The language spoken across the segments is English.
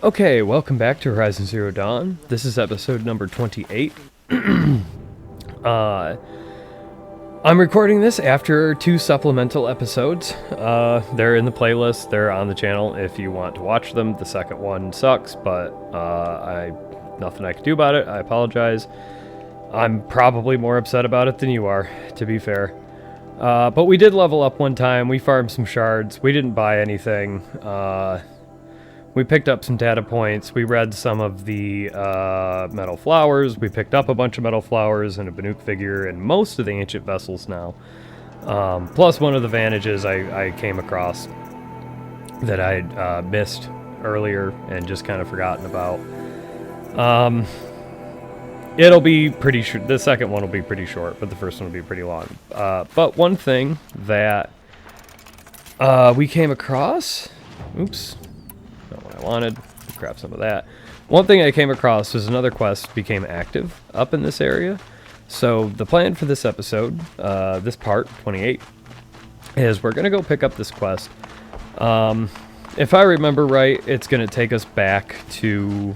Okay, welcome back to Horizon Zero Dawn. This is episode number 28. I'm recording this after 2 supplemental episodes. They're in the playlist, they're on the channel if you want to watch them. The second one sucks, but nothing I can do about it. I apologize. I'm probably more upset about it than you are, to be fair. But we did level up one time. We farmed some shards. We didn't buy anything. We picked up some data points. We read some of the metal flowers. We picked up a bunch of metal flowers and a Banuk figure and most of the ancient vessels now. Plus one of the vantages I came across that I'd missed earlier and just kind of forgotten about. It'll be pretty short. The second one will be pretty short, but the first one will be pretty long. But one thing that we came across... Oops. Not what I wanted. Grab some of that. One thing I came across was another quest became active up in this area. So the plan for this episode, this part, 28, is we're going to go pick up this quest. If I remember right, it's going to take us back to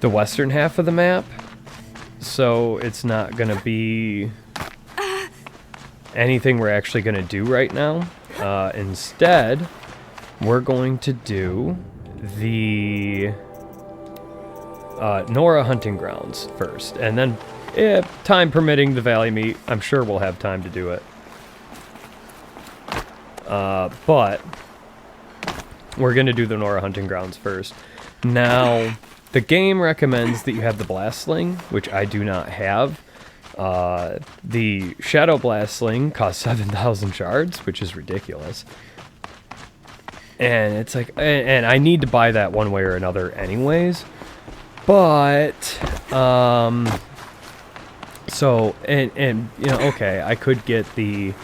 the western half of the map. So it's not going to be anything we're actually going to do right now. Instead... we're going to do the Nora hunting grounds first, and then, time permitting, the valley meet. I'm sure we'll have time to do it. But we're going to do the Nora hunting grounds first. Now, the game recommends that you have the blast sling, which I do not have. The shadow blast sling costs 7,000 shards, which is ridiculous. And it's like, and I need to buy that one way or another anyways. But, so, and you know, okay, I could get the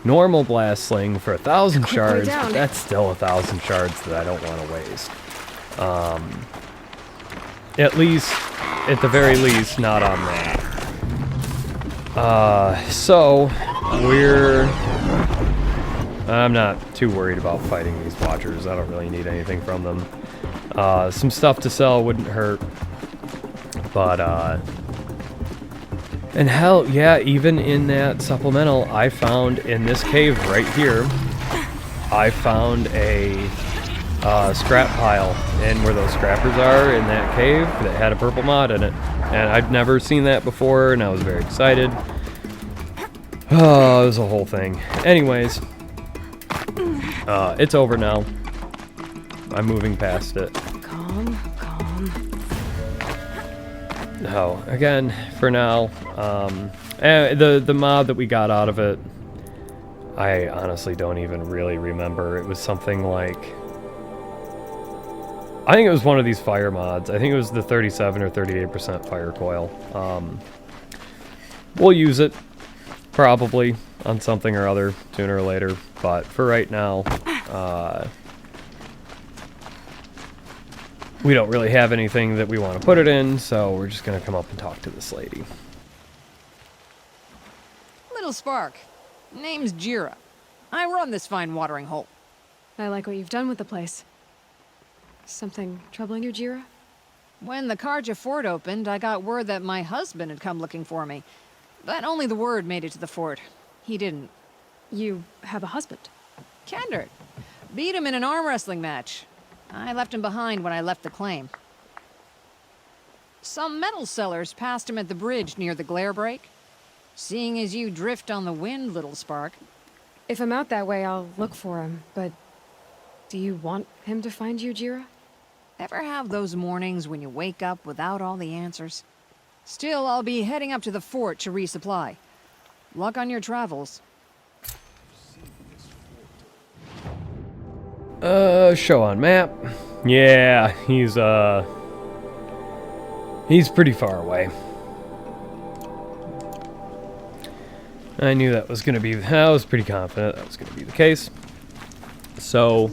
normal blast sling for 1,000 shards, but that's still 1,000 shards that I don't want to waste. At least, at the very least, not on that. So, I'm not too worried about fighting these watchers. I don't really need anything from them. Some stuff to sell wouldn't hurt. But, and hell, yeah, even in that supplemental, I found in this cave right here, I found a scrap pile. And where those scrappers are in that cave, that had a purple mod in it. And I'd never seen that before, and I was very excited. Oh, it was a whole thing. Anyways... it's over now. I'm moving past it. Calm. No, again, for now, the mod that we got out of it, I honestly don't even really remember. It was something like... I think it was one of these fire mods. I think it was the 37 or 38% fire coil. We'll use it, probably, on something or other, sooner or later. But for right now, we don't really have anything that we want to put it in, so we're just going to come up and talk to this lady. Little Spark. Name's Jira. I run this fine watering hole. I like what you've done with the place. Something troubling you, Jira? When the Karja fort opened, I got word that my husband had come looking for me. But only the word made it to the fort. He didn't. You have a husband? Kendrick. Beat him in an arm wrestling match. I left him behind when I left the claim. Some metal sellers passed him at the bridge near the glare break. Seeing as you drift on the wind, Little Spark. If I'm out that way, I'll look for him, but... do you want him to find you, Jira? Ever have those mornings when you wake up without all the answers? Still, I'll be heading up to the fort to resupply. Luck on your travels. Show on map. Yeah, he's pretty far away. I knew that was going to be, I was pretty confident that was going to be the case. So,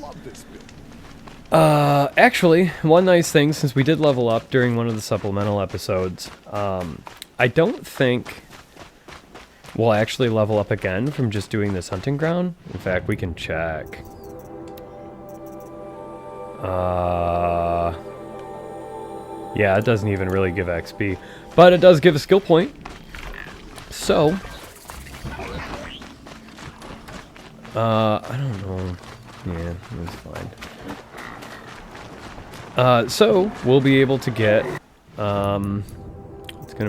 actually, one nice thing, since we did level up during one of the supplemental episodes, I don't think we'll actually level up again from just doing this hunting ground. In fact, we can check. Yeah, it doesn't even really give XP, but it does give a skill point. So, I don't know. Yeah, it's fine. So we'll be able to get, it's gonna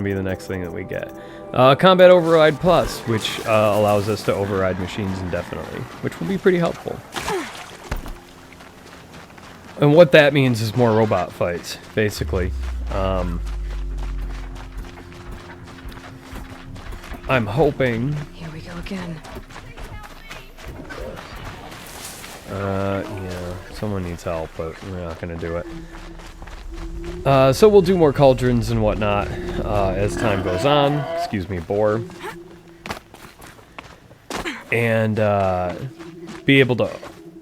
be the next thing that we get. Combat Override Plus, which allows us to override machines indefinitely, which will be pretty helpful. And what that means is more robot fights, basically. I'm hoping... Here we go again. Yeah, someone needs help, but we're not gonna do it. So we'll do more cauldrons and whatnot as time goes on. Excuse me, boar. And be able to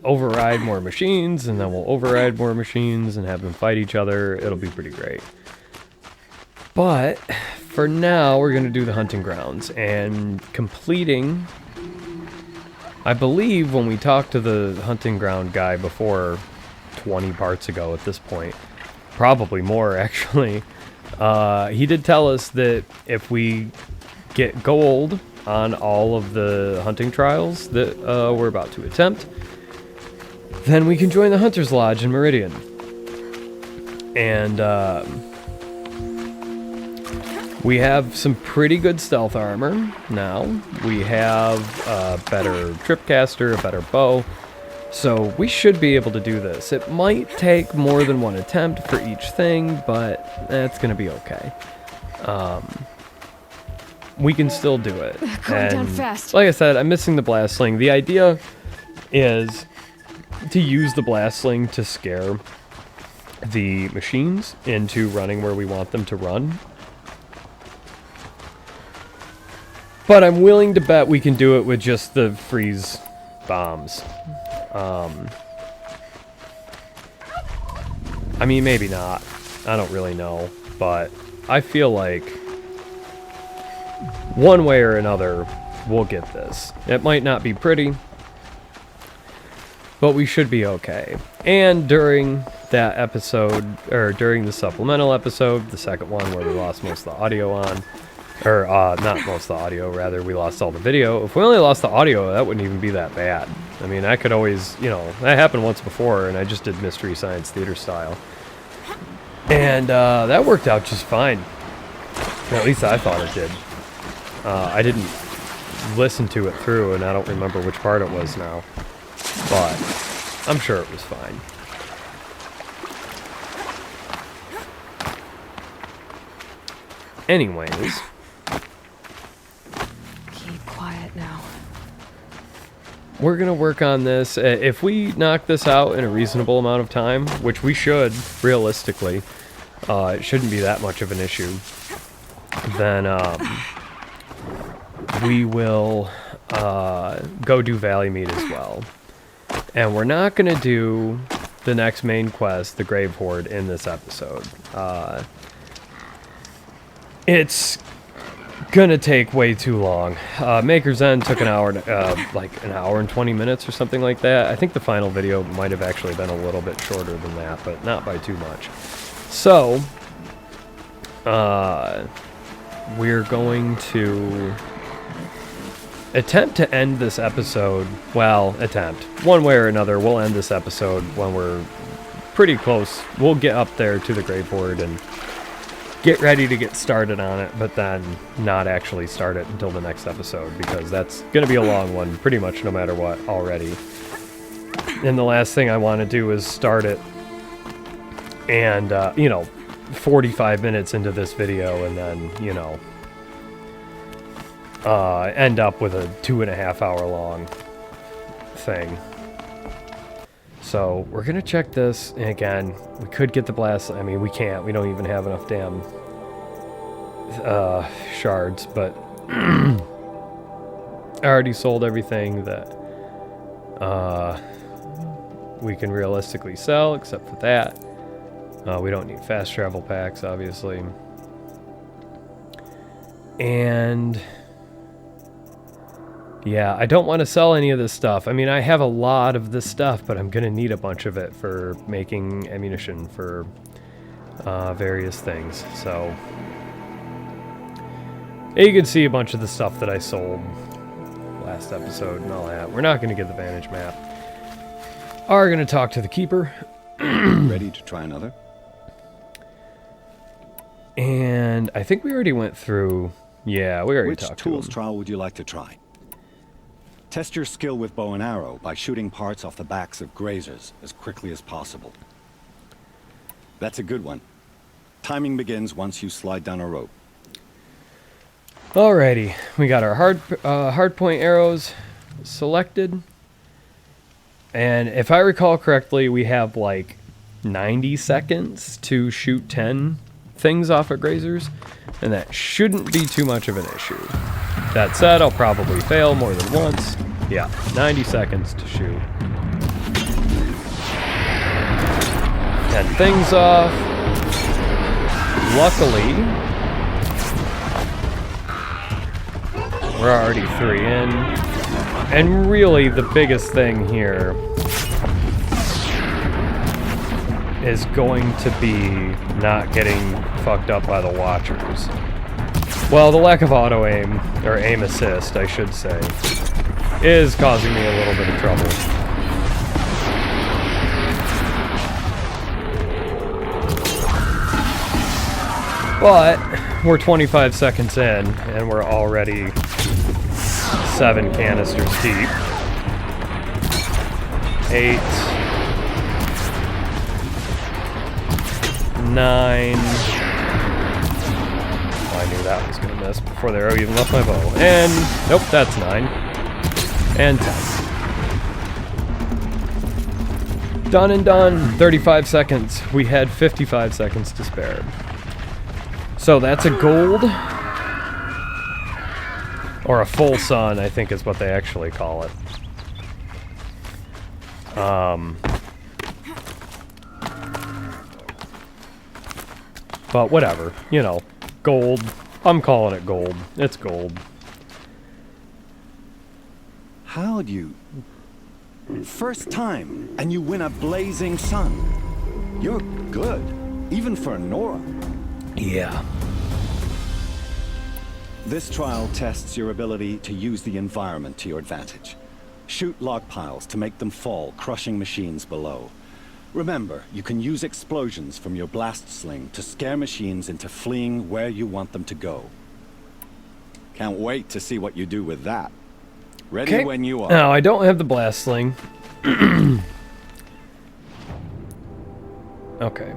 override more machines, and then we'll override more machines and have them fight each other. It'll be pretty great. But for now, we're going to do the hunting grounds and completing. I believe when we talked to the hunting ground guy before, 20 parts ago at this point, probably more actually, he did tell us that if we get gold on all of the hunting trials that we're about to attempt, then we can join the Hunter's Lodge in Meridian. And we have some pretty good stealth armor now. We have a better tripcaster, a better bow. So we should be able to do this. It might take more than one attempt for each thing, but it's going to be okay. We can still do it. Going down fast. Like I said, I'm missing the blast sling. The idea is to use the blast sling to scare the machines into running where we want them to run. But I'm willing to bet we can do it with just the freeze bombs. I mean, maybe not. I don't really know. But I feel like one way or another, we'll get this. It might not be pretty, but we should be okay. And during that episode, or during the supplemental episode, the second one where we lost most of the audio on, or not most of the audio, rather, we lost all the video. If we only lost the audio, that wouldn't even be that bad. I mean, I could always, you know, that happened once before, and I just did Mystery Science Theater style. And that worked out just fine. At least I thought it did. I didn't listen to it through, and I don't remember which part it was now. But I'm sure it was fine. Anyways. Keep quiet now. We're going to work on this. If we knock this out in a reasonable amount of time, which we should, realistically, it shouldn't be that much of an issue, then we will go do Valley Meat as well. And we're not going to do the next main quest, the Grave Horde, in this episode. It's gonna take way too long. Maker's End took an hour, like an hour and 20 minutes or something like that. I think the final video might have actually been a little bit shorter than that, but not by too much. So, we're going to attempt to end this episode. Well, attempt. One way or another, we'll end this episode when we're pretty close. We'll get up there to the Grave Horde and get ready to get started on it, but then not actually start it until the next episode, because that's going to be a long one, pretty much no matter what already. And the last thing I want to do is start it and, 45 minutes into this video and then, end up with a 2.5 hour long thing. So we're gonna check this, and again, we could get the blast. I mean, we can't. We don't even have enough damn shards. But I already sold everything that we can realistically sell, except for that. We don't need fast travel packs, obviously. Yeah, I don't want to sell any of this stuff. I mean, I have a lot of this stuff, but I'm going to need a bunch of it for making ammunition for various things. So, you can see a bunch of the stuff that I sold last episode and all that. We're not going to get the vantage map. Are going to talk to the keeper. Ready to try another? And I think we already went through... Yeah, we already Which talked to him. tools trial would you like to try? Test your skill with bow and arrow by shooting parts off the backs of grazers as quickly as possible. That's a good one. Timing begins once you slide down a rope. Alrighty, we got our hard point arrows selected. And if I recall correctly, we have like 90 seconds to shoot 10 things off of grazers, and that shouldn't be too much of an issue. That said, I'll probably fail more than once. Yeah, 90 seconds to shoot 10 things off. Luckily, we're already 3 in. And really, the biggest thing here is going to be not getting fucked up by the watchers. Well, the lack of auto aim, or aim assist, I should say, is causing me a little bit of trouble. But we're 25 seconds in, and we're already 7 canisters deep. 8, 9. Oh, I knew that was going to miss before the arrow even left my bow. And, nope, that's 9. And 10. Done and done. 35 seconds. We had 55 seconds to spare. So that's a gold. Or a full sun, I think is what they actually call it. But whatever, you know, gold. I'm calling it gold. It's gold. How'd you... First time, and you win a blazing sun. You're good, even for Nora. Yeah. This trial tests your ability to use the environment to your advantage. Shoot log piles to make them fall, crushing machines below. Remember, you can use explosions from your blast sling to scare machines into fleeing where you want them to go. Can't wait to see what you do with that. Ready when you are. Now, I don't have the blast sling. Okay.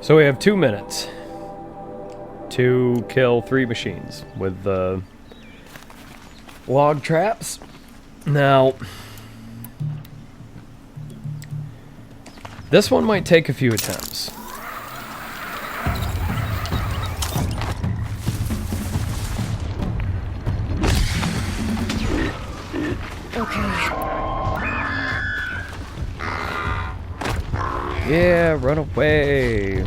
So we have 2 minutes to kill 3 machines with the log traps. Now, this one might take a few attempts. Yeah, run away.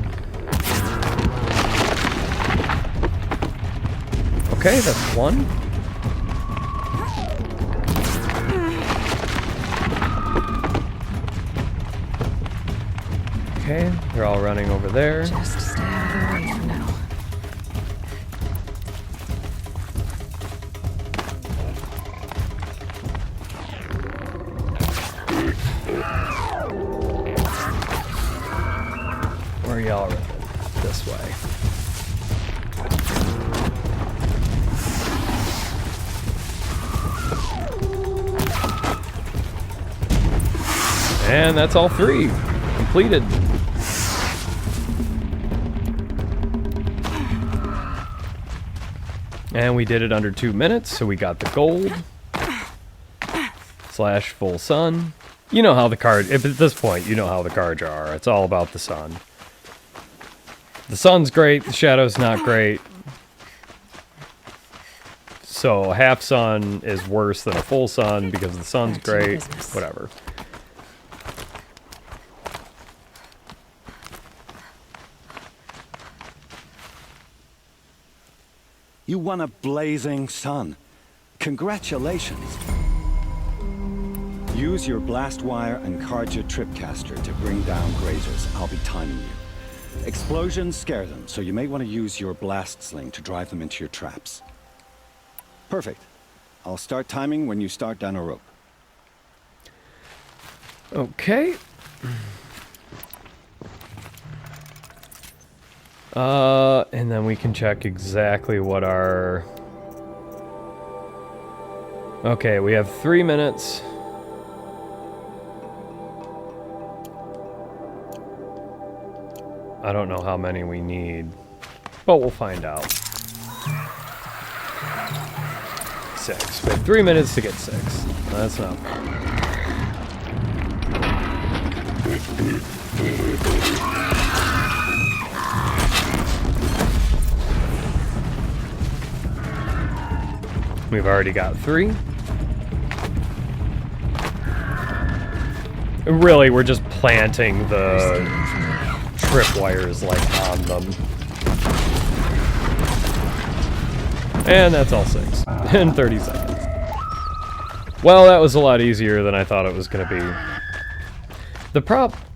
Okay, that's 1. Okay, they're all running over there. Just stay out of the way for now. Where are y'all running? This way. And that's all 3 completed. And we did it under 2 minutes, so we got the gold. / full sun. You know how the card, if at this point, you know how the cards are. It's all about the sun. The sun's great, the shadow's not great. So half sun is worse than a full sun because the sun's great. Whatever. You won a blazing sun. Congratulations. Use your blast wire and Carja tripcaster to bring down grazers. I'll be timing you. Explosions scare them, so you may want to use your blast sling to drive them into your traps. Perfect. I'll start timing when you start down a rope. Okay. And then we can check exactly what our... Okay, we have 3 minutes. I don't know how many we need, but we'll find out. 6. We have 3 minutes to get 6. That's not bad. We've already got 3. Really, we're just planting the tripwires like on them. And that's all 6 in 30 seconds. Well, that was a lot easier than I thought it was going to be.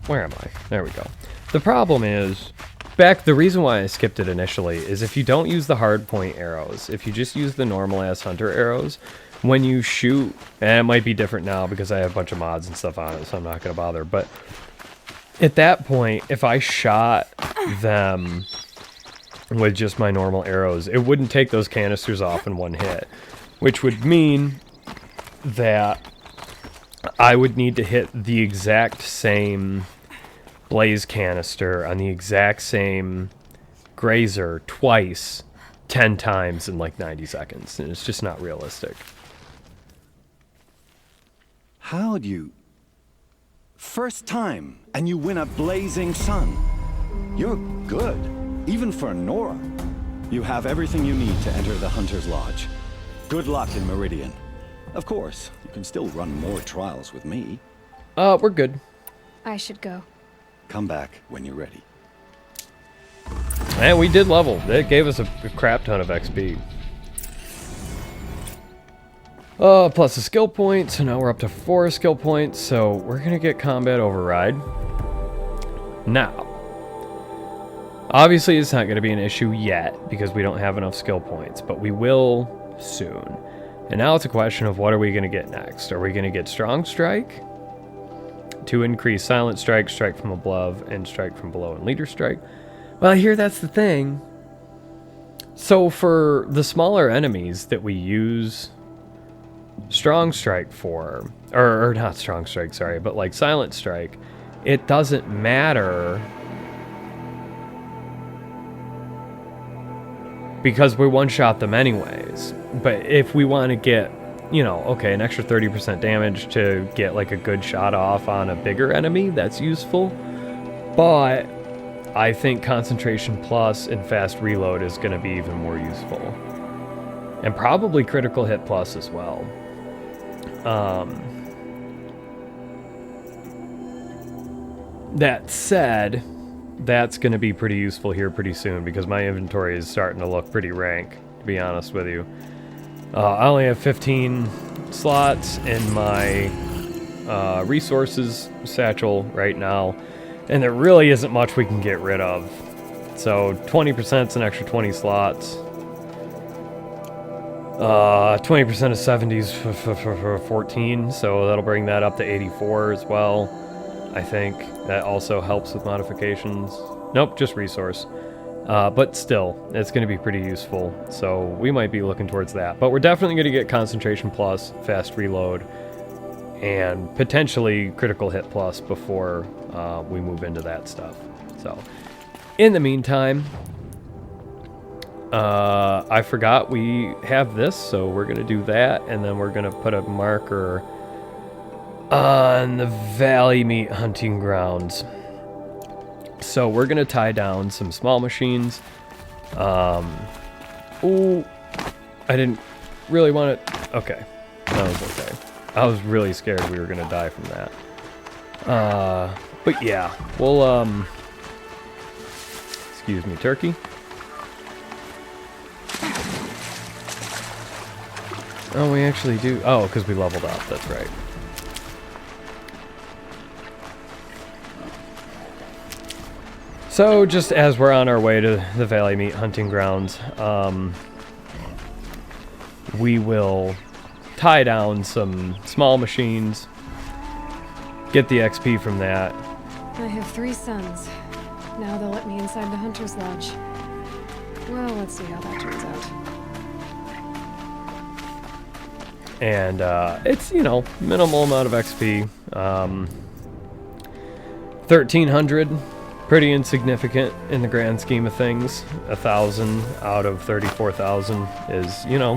Where am I? There we go. The problem is, the reason why I skipped it initially is if you don't use the hard point arrows, if you just use the normal ass hunter arrows, when you shoot, and it might be different now because I have a bunch of mods and stuff on it, so I'm not going to bother, but at that point, if I shot them with just my normal arrows, it wouldn't take those canisters off in one hit, which would mean that I would need to hit the exact same blaze canister on the exact same grazer twice, 10 times in like 90 seconds, and it's just not realistic. How'd you... First time, and you win a blazing sun. You're good, even for Nora. You have everything you need to enter the Hunter's Lodge. Good luck in Meridian. Of course, you can still run more trials with me. We're good. I should go. Come back when you're ready. And we did level. It gave us a crap ton of XP. Plus a skill point, so now we're up to 4 skill points, so we're gonna get combat override. Now, obviously it's not gonna be an issue yet, because we don't have enough skill points, but we will soon. And now it's a question of what are we gonna get next? Are we gonna get Strong Strike? To increase Silent Strike, Strike from above, and Strike from below, and Leader Strike? Well, here that's the thing. So for the smaller enemies that we use Strong Strike for, or not Strong Strike, sorry, but like Silent Strike, it doesn't matter because we one-shot them anyways. But if we want to get, you know, okay, an extra 30% damage to get like a good shot off on a bigger enemy, that's useful. But I think Concentration Plus and Fast Reload is going to be even more useful. And probably Critical Hit Plus as well. That said, that's going to be pretty useful here pretty soon because my inventory is starting to look pretty rank, to be honest with you. I only have 15 slots in my resources satchel right now, and there really isn't much we can get rid of. So 20% is an extra 20 slots. 20% of 70s for 14, so that'll bring that up to 84 as well. I think that also helps with modifications. Nope, just resource. But still, it's going to be pretty useful, so we might be looking towards that. But we're definitely going to get Concentration Plus, Fast Reload, and potentially Critical Hit Plus before we move into that stuff. So, in the meantime, I forgot we have this, so we're going to do that, and then we're going to put a marker on the Valley Meat Hunting Grounds. So we're going to tie down some small machines. Ooh, I didn't really want it. Okay, that was okay. I was really scared we were going to die from that. But yeah, we'll, excuse me, turkey. Oh, we actually do. Oh, because we leveled up. That's right. So, just as we're on our way to the Valley Meat hunting grounds, we will tie down some small machines, get the XP from that. I have 3 sons. Now they'll let me inside the Hunter's Lodge. Well, let's see how that turns out. And it's, you know, minimal amount of XP. 1,300, pretty insignificant in the grand scheme of things. 1,000 out of 34,000 is, you know,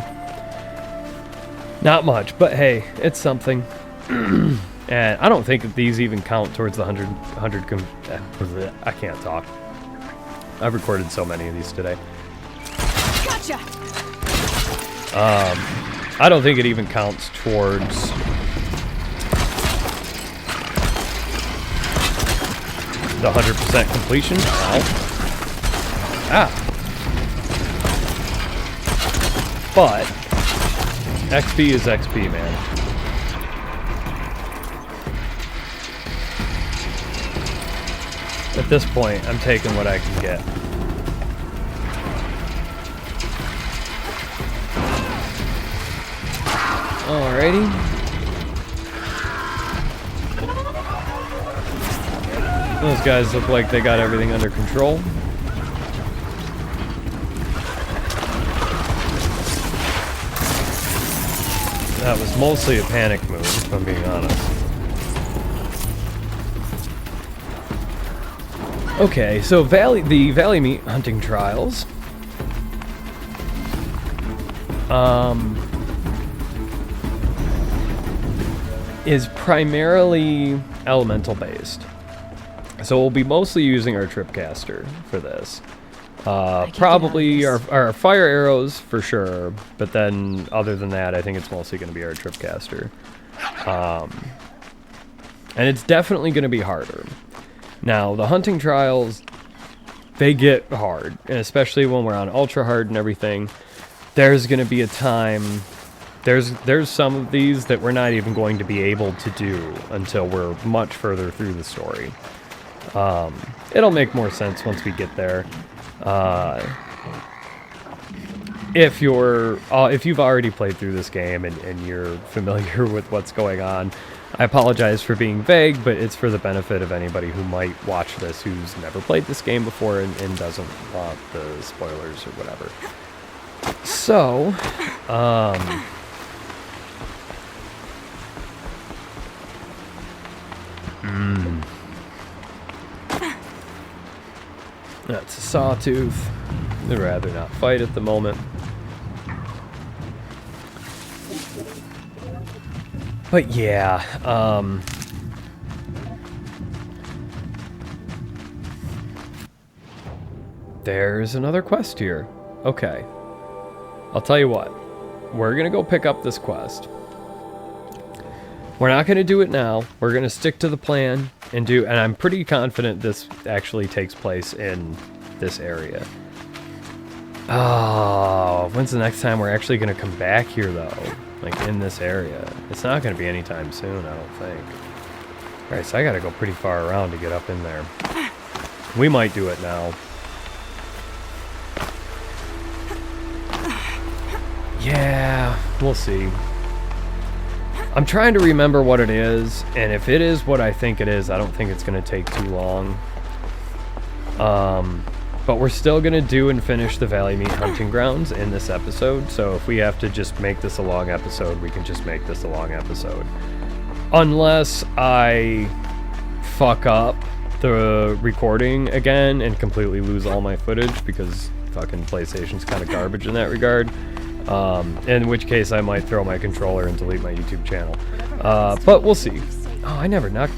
not much, but hey, it's something. And I don't think that these even count towards the 100 I can't talk. I've recorded so many of these today. Gotcha! I don't think it even counts towards the 100% completion. Ow. Ah. But XP is XP, man. At this point, I'm taking what I can get. Alrighty. Those guys look like they got everything under control. That was mostly a panic move, if I'm being honest. Okay, so the Valley Meat hunting trials. Is primarily elemental based. So we'll be mostly using our Tripcaster for this. Probably our fire arrows for sure, but then other than that, I think it's mostly going to be our Tripcaster. And it's definitely going to be harder. Now, the hunting trials, they get hard, and especially when we're on ultra hard and everything, there's going to be a time. There's some of these that we're not even going to be able to do until we're much further through the story. It'll make more sense once we get there. If you've already played through this game and you're familiar with what's going on, I apologize for being vague, but it's for the benefit of anybody who might watch this who's never played this game before and doesn't want the spoilers or whatever. So, that's a sawtooth. I'd rather not fight at the moment. But yeah, there's another quest here. Okay. I'll tell you what. We're going to go pick up this quest. We're not going to do it now. We're going to stick to the plan and I'm pretty confident this actually takes place in this area. Oh, when's the next time we're actually going to come back here though? Like in this area. It's not going to be anytime soon, I don't think. Alright, so I got to go pretty far around to get up in there. We might do it now. Yeah, we'll see. I'm trying to remember what it is, and if it is what I think it is, I don't think it's going to take too long. But we're still going to do and finish the Valley Meat Hunting Grounds in this episode, so if we have to just make this a long episode, we can just make this a long episode. Unless I fuck up the recording again and completely lose all my footage, because fucking PlayStation's kind of garbage in that regard. In which case I might throw my controller and delete my YouTube channel. But we'll see. Oh, I never knocked...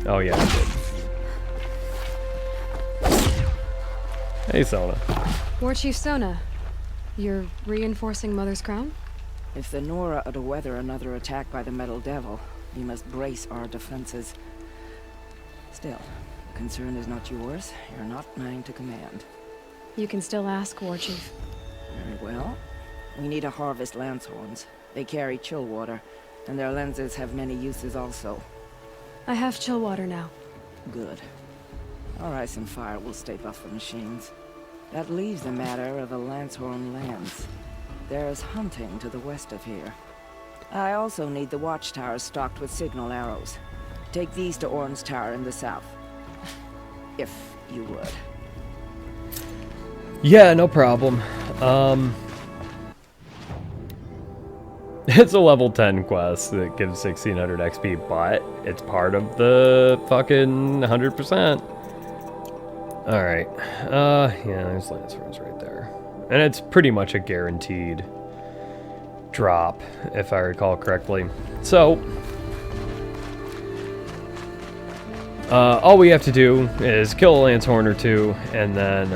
Oh yeah, I did. Hey, Sona. War Chief Sona, you're reinforcing Mother's Crown? If the Nora are to weather another attack by the Metal Devil, we must brace our defenses. Still, the concern is not yours. You're not mine to command. You can still ask, War Chief. Very well. We need to harvest Lancehorns. They carry chill water, and their lenses have many uses also. I have chill water now. Good. Our ice and fire will stave off the machines. That leaves the matter of a Lancehorn lens. There's hunting to the west of here. I also need the watchtowers stocked with signal arrows. Take these to Orn's Tower in the south. If you would. Yeah, no problem. It's a level 10 quest that gives 1600 XP, but it's part of the fucking 100%. Alright. Yeah, there's Lancehorns right there. And it's pretty much a guaranteed drop, if I recall correctly. So, all we have to do is kill a Lancehorn or two, and then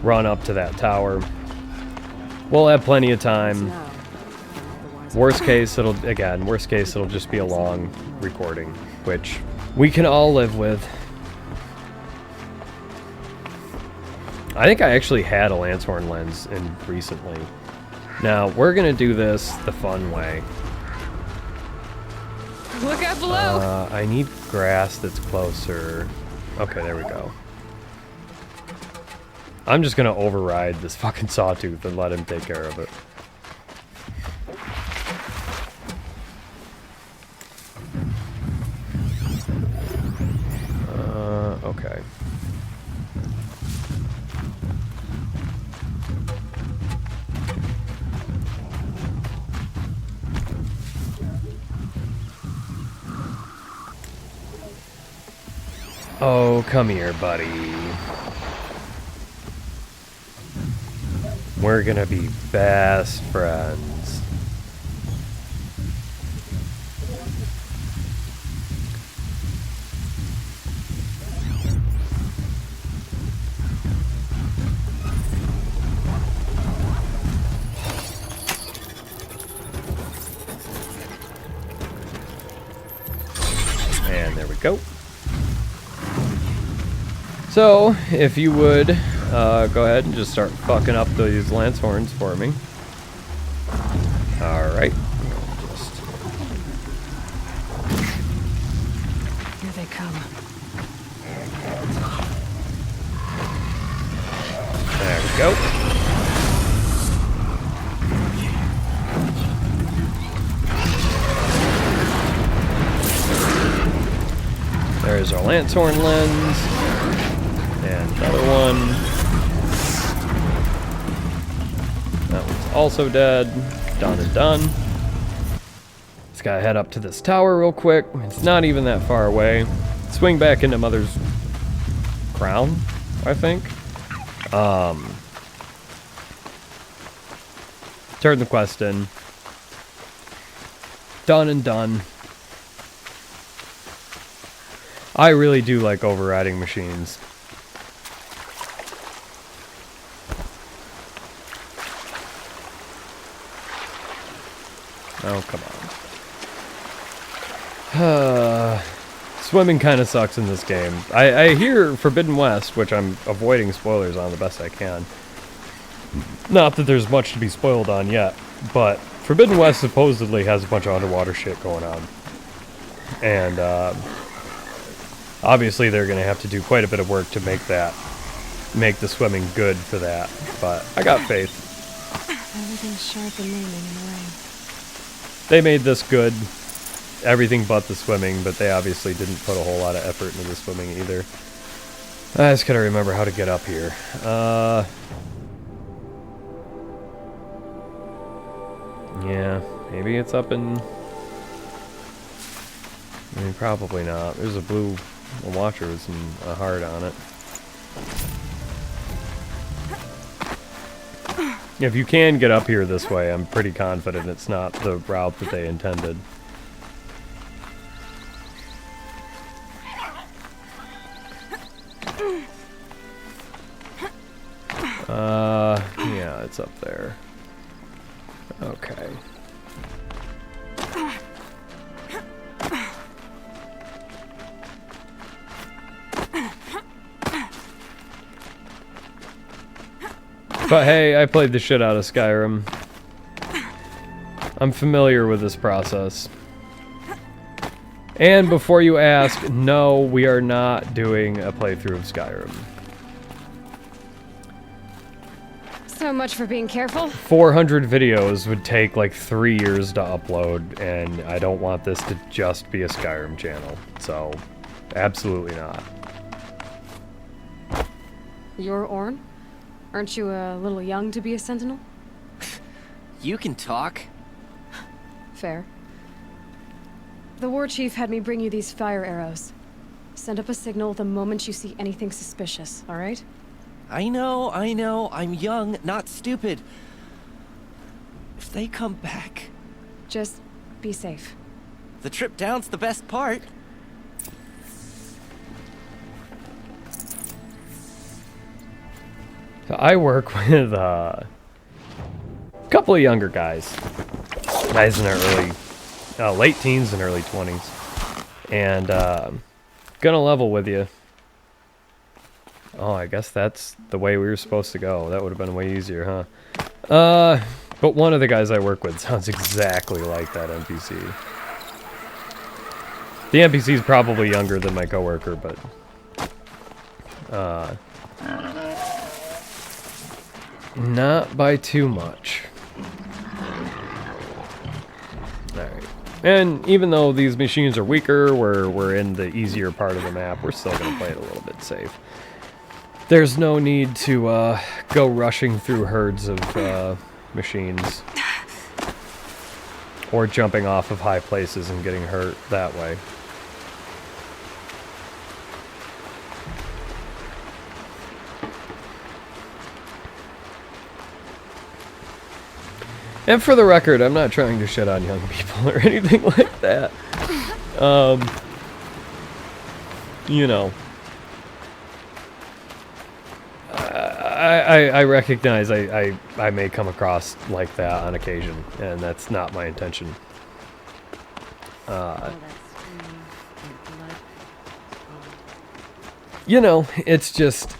run up to that tower. We'll have plenty of time. Worst case, it'll just be a long recording, which we can all live with. I think I actually had a Lancehorn lens in recently. Now, we're gonna do this the fun way. Look out below! I need grass that's closer. Okay, there we go. I'm just gonna override this fucking sawtooth and let him take care of it. Okay. Oh, come here, buddy. We're gonna be best friends. And there we go. So, if you would, go ahead and just start fucking up these Lancehorns for me. Alright. Here they come. There we go. There's our Lancehorn lens. And another one. That one's also dead. Done and done. Just gotta head up to this tower real quick. It's not even that far away. Swing back into Mother's crown, I think. Turn the quest in. Done and done. I really do like overriding machines. Oh, come on. Swimming kind of sucks in this game. I hear Forbidden West, which I'm avoiding spoilers on the best I can. Not that there's much to be spoiled on yet, but Forbidden West supposedly has a bunch of underwater shit going on. And, obviously they're going to have to do quite a bit of work to make the swimming good for that. But I got faith. Everything's sharp and moving in the rain. They made this good, everything but the swimming, but they obviously didn't put a whole lot of effort into the swimming either. I just gotta remember how to get up here. Yeah, maybe it's up in... I mean, probably not. There's a blue watcher with a heart on it. If you can get up here this way, I'm pretty confident it's not the route that they intended. Yeah, it's up there. Okay. But hey, I played the shit out of Skyrim. I'm familiar with this process. And before you ask, no, we are not doing a playthrough of Skyrim. So much for being careful. 400 videos would take like 3 years to upload, and I don't want this to just be a Skyrim channel. So, absolutely not. You're Orn? Aren't you a little young to be a sentinel? You can talk. Fair. The war chief had me bring you these fire arrows. Send up a signal the moment you see anything suspicious, alright? I know. I'm young, not stupid. If they come back... Just be safe. The trip down's the best part. So I work with a couple of younger guys. Guys in their late teens and early 20s. And gonna level with you. Oh, I guess that's the way we were supposed to go. That would have been way easier, huh? But one of the guys I work with sounds exactly like that NPC. The NPC is probably younger than my coworker, but not by too much. Alright. And even though these machines are weaker, we're in the easier part of the map, we're still going to play it a little bit safe. There's no need to go rushing through herds of machines. Or jumping off of high places and getting hurt that way. And for the record, I'm not trying to shit on young people or anything like that. You know. I recognize I may come across like that on occasion, and that's not my intention. You know, it's just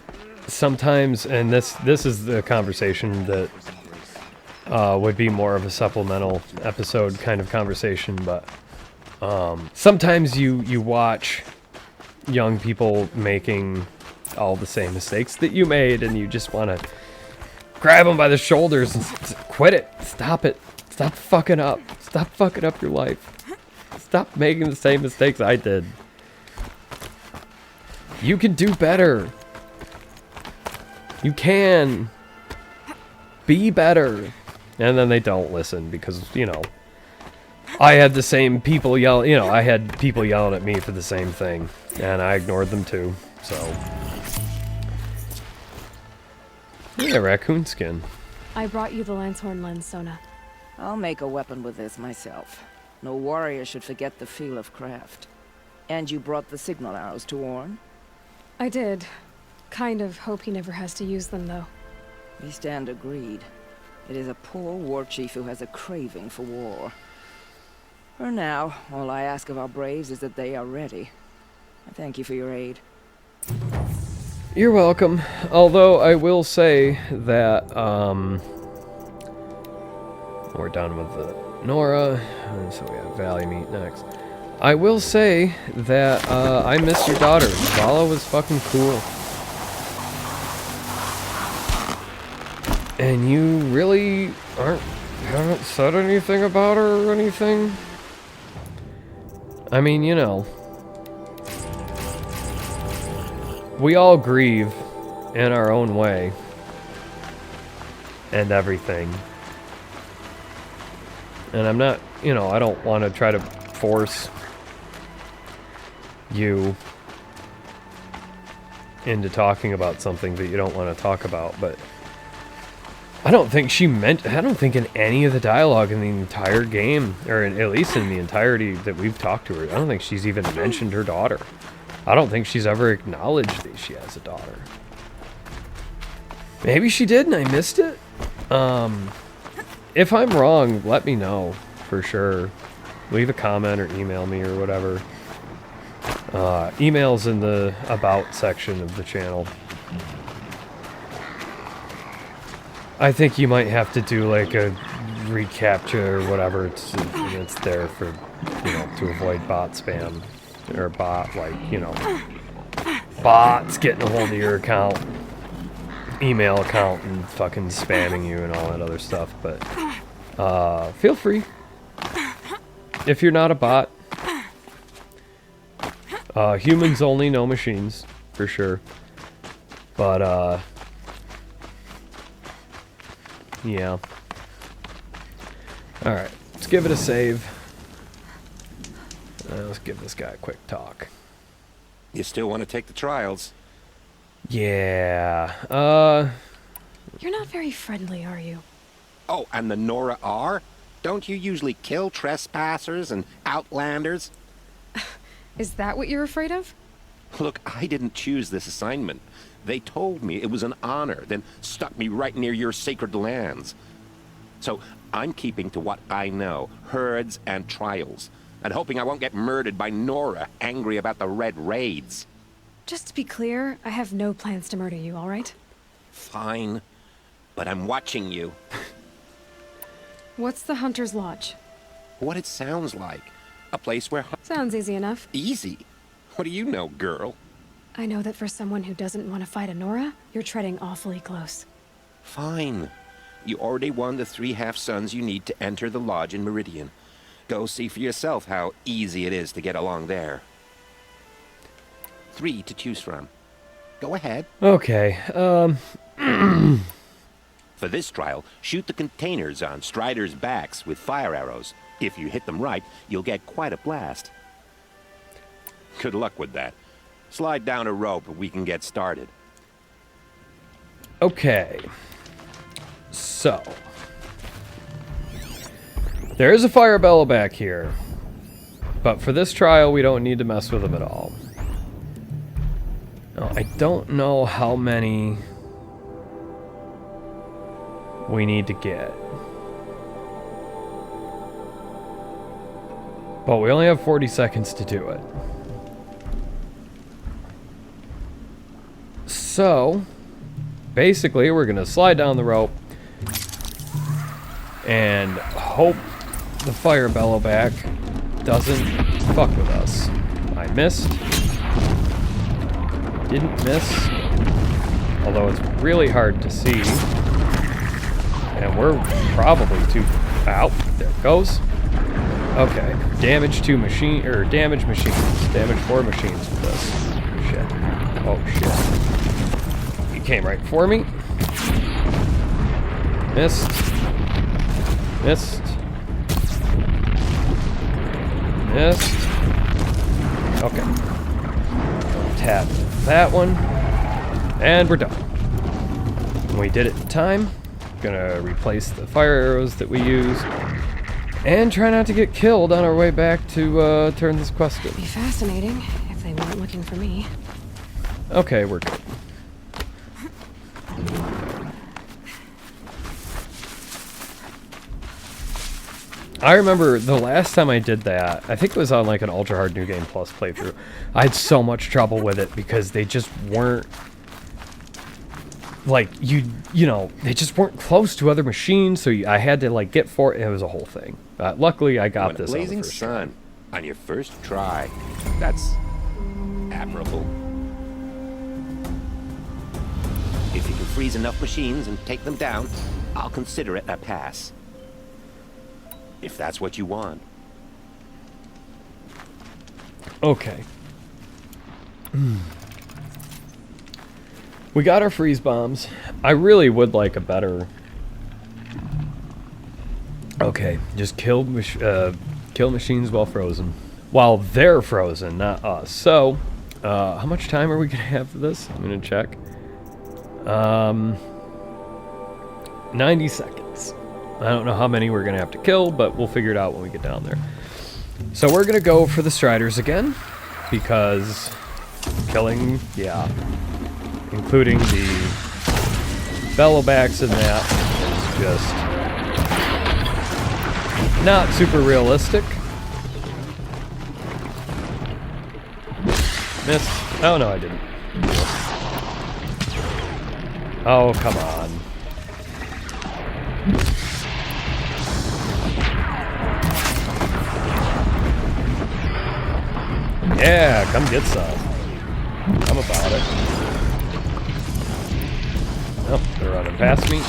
sometimes, and this is the conversation that would be more of a supplemental episode kind of conversation, but sometimes you watch young people making all the same mistakes that you made, and you just want to grab them by the shoulders and quit it. Stop it. Stop fucking up. Stop fucking up your life. Stop making the same mistakes I did. You can do better. You can be better. And then they don't listen because, you know, I had the same people yell, you know, I had people yelling at me for the same thing, and I ignored them too. So, yeah, raccoon skin. I brought you the Lancehorn lens, Sona. I'll make a weapon with this myself. No warrior should forget the feel of craft. And you brought the signal arrows to Orn? I did. Kind of hope he never has to use them, though. We stand agreed. It is a poor war chief who has a craving for war. For now, all I ask of our braves is that they are ready. I thank you for your aid. You're welcome. Although I will say that we're done with the Nora, and so we have Valley Meat next. I will say that I miss your daughter. Vala was fucking cool. And you really haven't said anything about her or anything? I mean, you know, we all grieve in our own way and everything. And I'm not, you know, I don't want to try to force you into talking about something that you don't want to talk about, but I don't think in any of the dialogue in the entire game, or at least in the entirety that we've talked to her, I don't think she's even mentioned her daughter. I don't think she's ever acknowledged that she has a daughter. Maybe she did and I missed it? If I'm wrong, let me know, for sure. Leave a comment or email me or whatever. Email's in the About section of the channel. I think you might have to do like a recapture or whatever. It's there for, you know, to avoid bot spam or bot, like, you know, bots getting a hold of your account, email account, and fucking spamming you and all that other stuff. But feel free if you're not a bot. Humans only, no machines, for sure. But yeah. Alright, let's give it a save. Let's give this guy a quick talk. You still want to take the trials? Yeah, You're not very friendly, are you? Oh, and the Nora are? Don't you usually kill trespassers and outlanders? Is that what you're afraid of? Look, I didn't choose this assignment. They told me it was an honor, then stuck me right near your sacred lands. So I'm keeping to what I know, herds and trials, and hoping I won't get murdered by Nora, angry about the red raids. Just to be clear, I have no plans to murder you, all right? Fine, but I'm watching you. What's the Hunter's Lodge? What it sounds like. A place where... Sounds easy enough. Easy? What do you know, girl? I know that for someone who doesn't want to fight a Nora, you're treading awfully close. Fine. You already won the 3 half-suns you need to enter the lodge in Meridian. Go see for yourself how easy it is to get along there. 3 to choose from. Go ahead. okay. For this trial, shoot the containers on Striders' backs with fire arrows. If you hit them right, you'll get quite a blast. Good luck with that. Slide down a rope and we can get started. Okay. So. There is a fire bellow back here. But for this trial, we don't need to mess with them at all. Now, I don't know how many we need to get. But we only have 40 seconds to do it. So, basically, we're going to slide down the rope and hope the fire bellowback doesn't fuck with us. I missed. Didn't miss. Although it's really hard to see. And we're probably too... Ow, there it goes. Okay, damage to machine, or damage machines. Damage 4 machines with this. Shit. Oh, shit. He came right for me. Missed. Missed. Missed. Okay. Tap that one. And we're done. We did it in time. Gonna replace the fire arrows that we use. And try not to get killed on our way back to turn this quest in. Be fascinating if they weren't looking for me. Okay, we're good. I remember the last time I did that, I think it was on like an Ultra Hard New Game Plus playthrough. I had so much trouble with it because they just weren't like you know, they just weren't close to other machines, so I had to like get for it. It was a whole thing. Luckily, I got this. Blazing on the first sun on your first try. That's admirable. If you can freeze enough machines and take them down, I'll consider it a pass. If that's what you want. Okay. We got our freeze bombs. I really would like a better... Okay, just kill machines while frozen. While they're frozen, not us. So, how much time are we going to have for this? I'm going to check. 90 seconds. I don't know how many we're going to have to kill, but we'll figure it out when we get down there. So we're going to go for the Striders again, because killing, yeah, including the bellowbacks and that is just not super realistic. Missed. Oh, no, I didn't. Oh, come on. Yeah, come get some. I'm about it. Oh, they're running past me.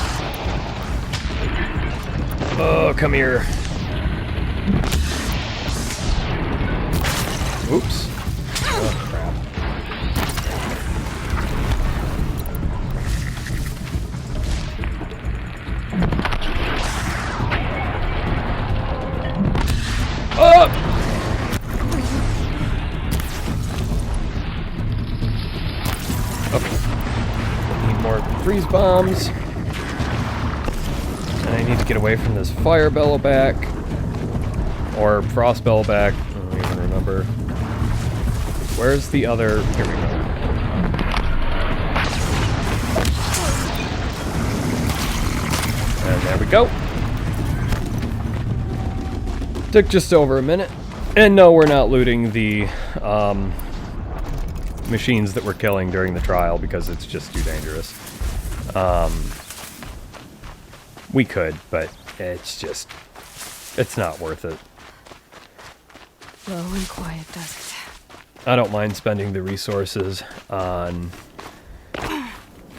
Oh, come here. Oops. Oh, crap. Oh! Need more freeze bombs. And I need to get away from this fire bellow back. Or frost bellow back. I don't even remember. Where's the other? Here we go. And there we go. Took just over a minute. And no, we're not looting the machines that we're killing during the trial because it's just too dangerous. We could, but it's not worth it. Low and quiet does it. I don't mind spending the resources on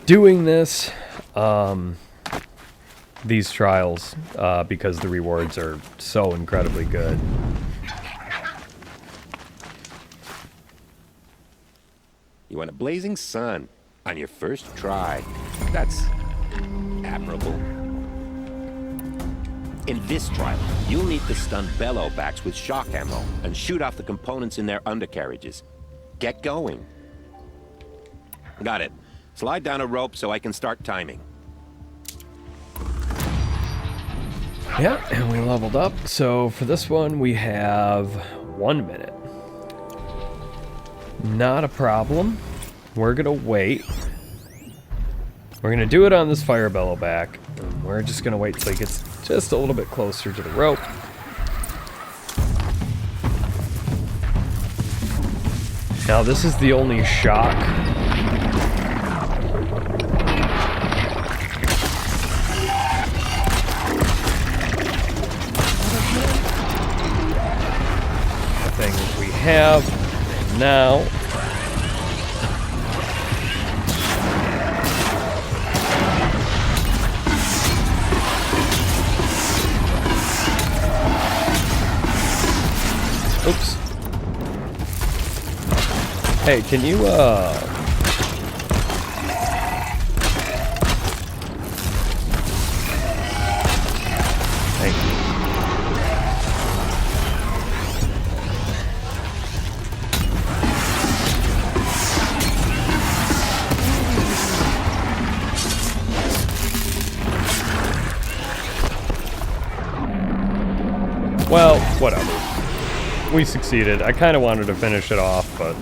doing this, these trials, because the rewards are so incredibly good. You want a blazing sun on your first try. That's admirable. In this trial, you'll need to stun bellowbacks with shock ammo and shoot off the components in their undercarriages. Get going. Got it. Slide down a rope so I can start timing. Yeah, and we leveled up. So for this one, we have 1 minute. Not a problem. We're gonna wait. We're gonna do it on this fire bellowback. And we're just gonna wait till he gets just a little bit closer to the rope. Now this is the only shock. Thing that we have now. Oops. Hey, can you, Thank you. Well, whatever. We succeeded. I kind of wanted to finish it off, but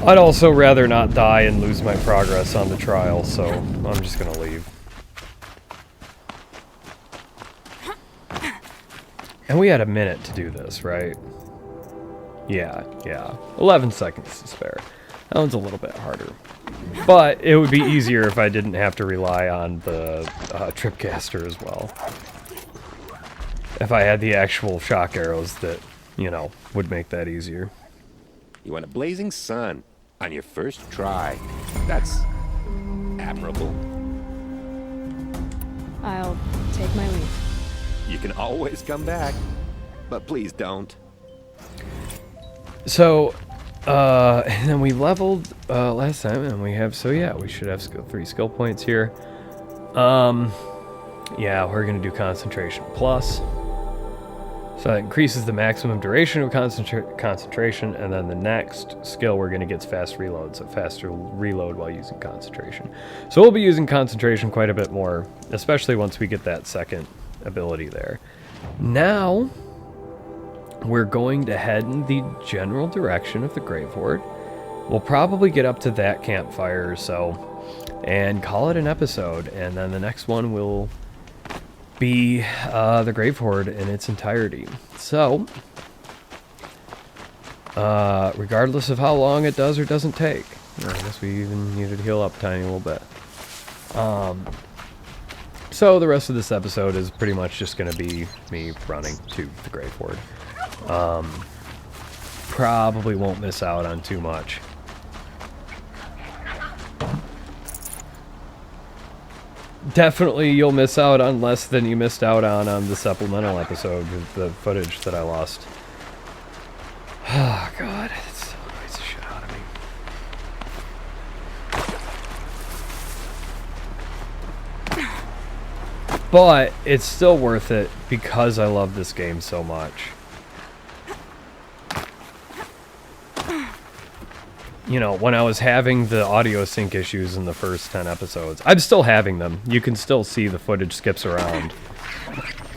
I'd also rather not die and lose my progress on the trial, so I'm just gonna leave. And we had a minute to do this, right? Yeah. 11 seconds to spare. That one's a little bit harder. But it would be easier if I didn't have to rely on the tripcaster as well. If I had the actual shock arrows that, you know, would make that easier. You want a blazing sun on your first try. That's admirable. I'll take my leave. You can always come back, but please don't. So, and then we leveled last time, and we have, so yeah, we should have 3 skill points here. Yeah, we're gonna do concentration plus. So that increases the maximum duration of concentration, and then the next skill we're going to get is fast reload, so faster reload while using concentration. So we'll be using concentration quite a bit more, especially once we get that second ability there. Now, we're going to head in the general direction of the Grave Horde. We'll probably get up to that campfire or so, and call it an episode, and then the next one will be the Grave Horde in its entirety. So, regardless of how long it does or doesn't take, I guess we even needed to heal up a tiny little bit. So the rest of this episode is pretty much just going to be me running to the Grave Horde. probably won't miss out on too much. Definitely you'll miss out on less than you missed out on the supplemental episode with the footage that I lost. Oh god, it still annoys the shit out of me. But it's still worth it because I love this game so much. You know, when I was having the audio sync issues in the first 10 episodes, I'm still having them. You can still see the footage skips around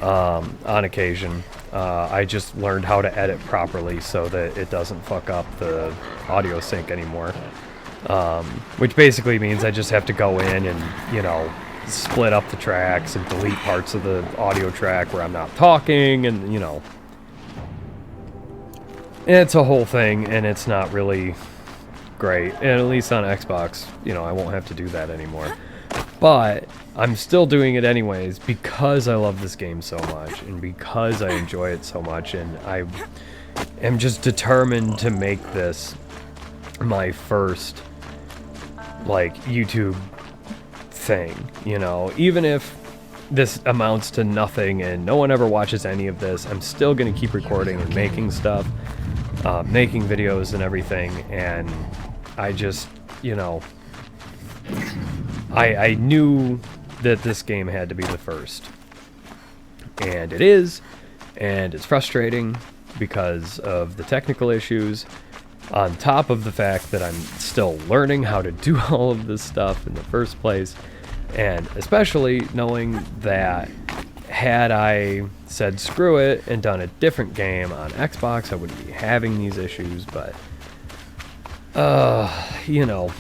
on occasion. I just learned how to edit properly so that it doesn't fuck up the audio sync anymore. Which basically means I just have to go in and, you know, split up the tracks and delete parts of the audio track where I'm not talking, and, you know. It's a whole thing, and it's not really great. And at least on Xbox, you know, I won't have to do that anymore. But I'm still doing it anyways because I love this game so much and because I enjoy it so much, and I am just determined to make this my first, like, YouTube thing, you know. Even if this amounts to nothing and no one ever watches any of this, I'm still going to keep recording and making stuff, making videos and everything, and I just, you know, I knew that this game had to be the first. And it is, and it's frustrating because of the technical issues, on top of the fact that I'm still learning how to do all of this stuff in the first place, and especially knowing that had I said screw it and done a different game on Xbox, I wouldn't be having these issues, but you know,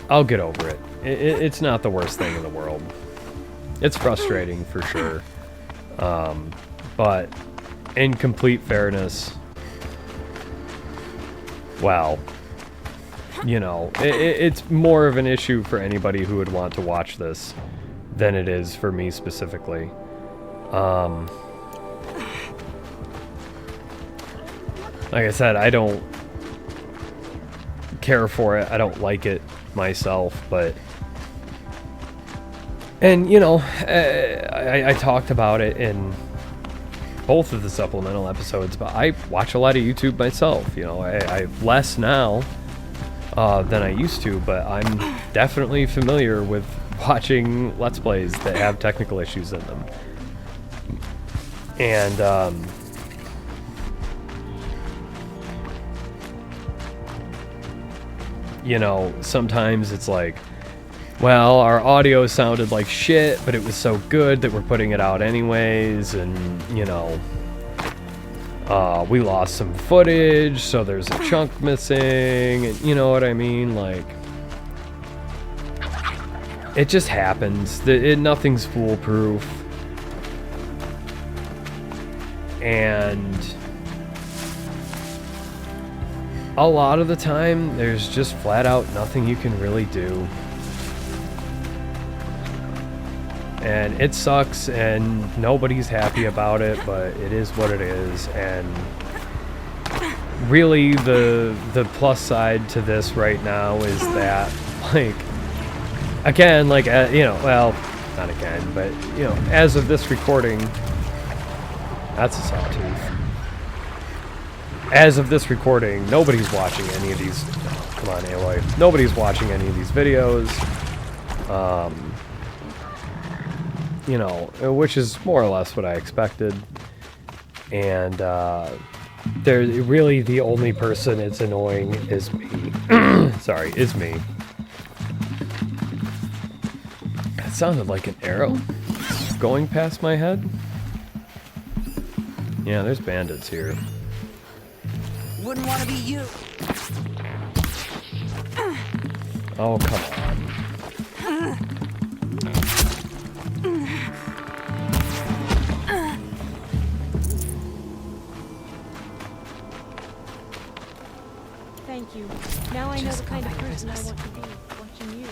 I'll get over it. It's not the worst thing in the world. It's frustrating for sure, but in complete fairness, well, you know, it's more of an issue for anybody who would want to watch this than it is for me specifically. Like I said, I don't care for it. I don't like it myself, but... And, you know, I talked about it in both of the supplemental episodes, but I watch a lot of YouTube myself. You know, I less now than I used to, but I'm definitely familiar with watching Let's Plays that have technical issues in them. And, you know, sometimes it's like, well, our audio sounded like shit, but it was so good that we're putting it out anyways, and, you know, we lost some footage, so there's a chunk missing, and you know what I mean? Like, it just happens. Nothing's foolproof. And a lot of the time, there's just flat out nothing you can really do. And it sucks, and nobody's happy about it, but it is what it is. And really, the plus side to this right now is that, like, again, like, you know, well, not again, but, you know, as of this recording, that's a sawtooth. As of this recording, nobody's watching any of these. Oh, come on, Aloy. Nobody's watching any of these videos. You know, which is more or less what I expected. And they're really the only person it's annoying is me. Sorry, is me. That sounded like an arrow going past my head. Yeah, there's bandits here. Wouldn't want to be you. Oh, come on. Thank you. Now I know the kind of person I want to be, watching you.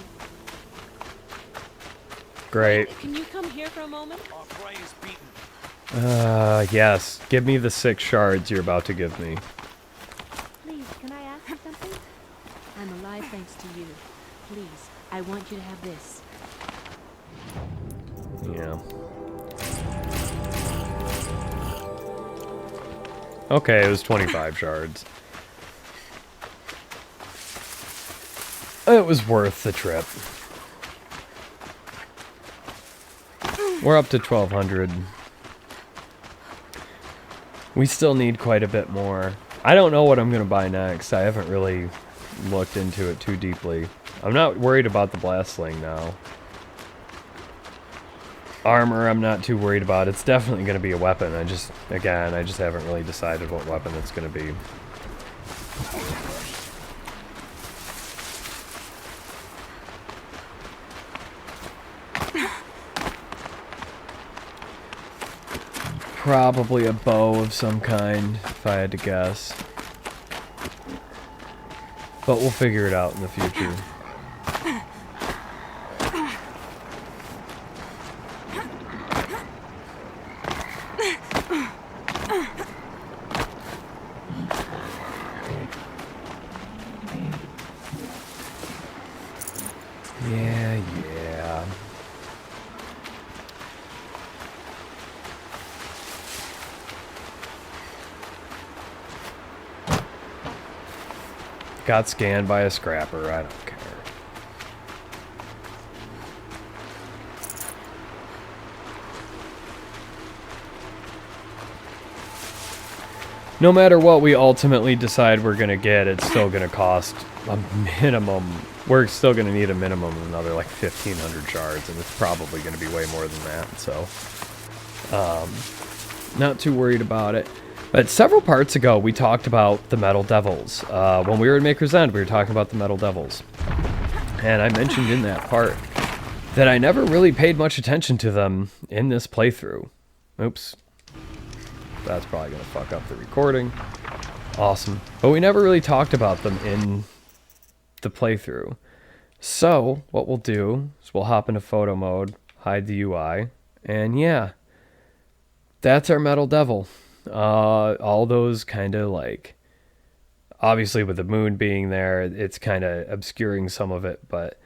Great. Can you come here for a moment? Our prey is beaten. Yes. Give me the 6 shards you're about to give me. Please, can I ask you something? I'm alive thanks to you. Please, I want you to have this. Yeah. Okay, it was 25 shards. It was worth the trip. We're up to 1,200. We still need quite a bit more. I don't know what I'm going to buy next. I haven't really looked into it too deeply. I'm not worried about the blast sling now. Armor, I'm not too worried about. It's definitely going to be a weapon. I just haven't really decided what weapon it's going to be. Probably a bow of some kind, if I had to guess. But we'll figure it out in the future. Yeah. Got scanned by a scrapper, I don't care. No matter what we ultimately decide we're gonna get, it's still gonna cost a minimum. We're still gonna need a minimum of another like 1,500 shards, and it's probably gonna be way more than that, so not too worried about it. But several parts ago, we talked about the Metal Devils. When we were in Maker's End, we were talking about the Metal Devils. And I mentioned in that part that I never really paid much attention to them in this playthrough. Oops. That's probably going to fuck up the recording. Awesome. But we never really talked about them in the playthrough. So, what we'll do is we'll hop into photo mode, hide the UI, and yeah. That's our Metal Devil. All those kind of like, obviously with the moon being there, it's kind of obscuring some of it, but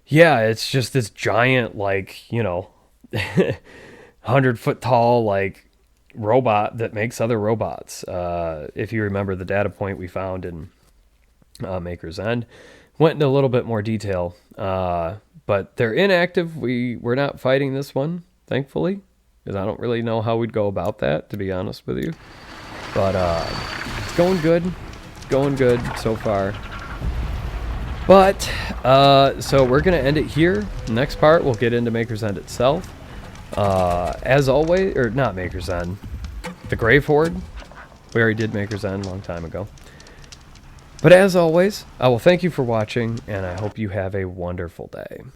yeah, it's just this giant, like, you know, 100-foot tall, like, robot that makes other robots. If you remember the data point we found in Maker's End, went into a little bit more detail, but they're inactive. We're not fighting this one, thankfully. Because I don't really know how we'd go about that, to be honest with you. But it's going good. Going good so far. But, so we're going to end it here. Next part, we'll get into Maker's End itself. As always, or not Maker's End, the Grave Horde. We already did Maker's End a long time ago. But as always, I will thank you for watching, and I hope you have a wonderful day.